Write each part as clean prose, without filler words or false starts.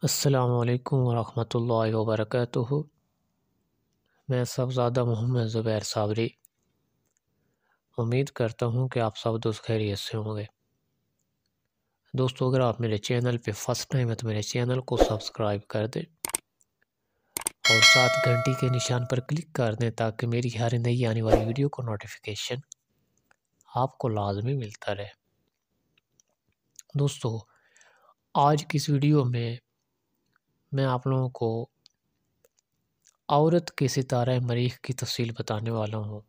अस्सलामुअलैकुम वरहमतुल्लाहि वबरकातुहु। मैं साहबज़ादा मोहम्मद ज़ुबैर साबरी उम्मीद करता हूँ कि आप सब दोस्त खैरियत से होंगे। दोस्तों, अगर आप मेरे चैनल पे फर्स्ट टाइम है तो मेरे चैनल को सब्सक्राइब कर दें और साथ घंटी के निशान पर क्लिक कर दें ताकि मेरी हर नई आने वाली वीडियो को नोटिफिकेशन आपको लाजमी मिलता रहे। दोस्तों, आज की इस वीडियो में मैं आप लोगों को औरत के सितारा मरीख की तफसील बताने वाला हूँ।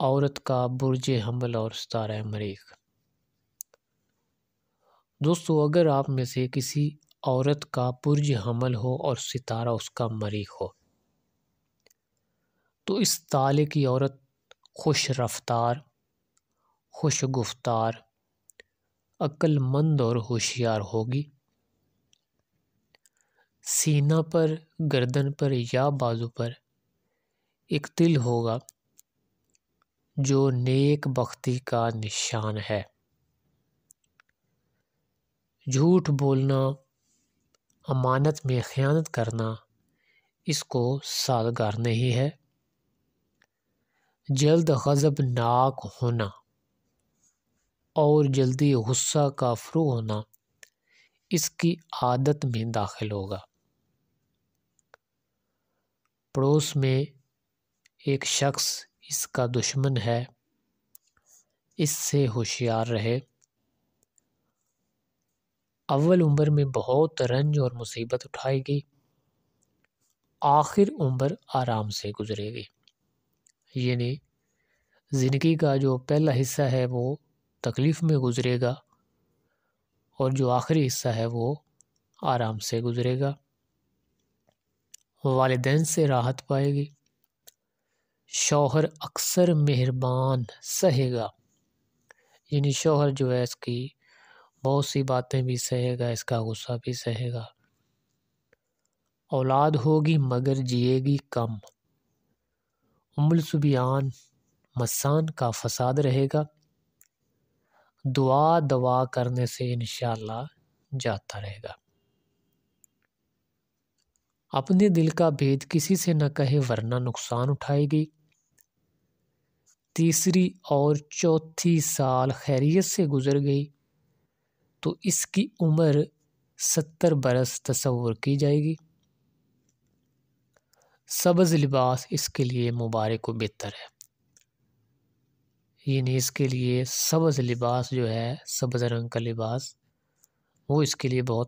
औरत का बुर्ज हमल और सितारा मरीख। दोस्तों, अगर आप में से किसी औरत का बुर्ज हमल हो और सितारा उसका मरीख हो तो इस ताले की औरत खुश रफ्तार, खुश गुफ्तार, अक्लमंद और होशियार होगी। सीना पर, गर्दन पर या बाजू पर एक तिल होगा जो नेक बख्ती का निशान है। झूठ बोलना, अमानत में ख़यानत करना इसको सादगार नहीं है। जल्द ग़ज़बनाक होना और जल्दी गुस्सा का फ़ुरू होना इसकी आदत में दाखिल होगा। पड़ोस में एक शख्स इसका दुश्मन है, इससे होशियार रहे। अव्वल उम्र में बहुत रंज और मुसीबत उठाएगी, आखिर उम्र आराम से गुजरेगी। यानी ज़िंदगी का जो पहला हिस्सा है वो तकलीफ़ में गुजरेगा और जो आखिरी हिस्सा है वो आराम से गुजरेगा। वालिदैन से राहत पाएगी। शौहर अक्सर मेहरबान सहेगा, यानी शौहर जो है इसकी बहुत सी बातें भी सहेगा, इसका गुस्सा भी सहेगा। औलाद होगी मगर जिएगी कम। उम्र सुबियान मसान का फसाद रहेगा। दुआ दवा करने से इंशाअल्लाह जाता रहेगा। अपने दिल का भेद किसी से न कहे वरना नुकसान उठाएगी। तीसरी और चौथी साल खैरियत से गुजर गई तो इसकी उम्र 70 बरस तस्वुर की जाएगी। सब्ज़ लिबास इसके लिए मुबारक व बेहतर है, यानी इसके लिए सब्ज़ लिबास जो है, सब्ज़ रंग का लिबास वो इसके लिए बहुत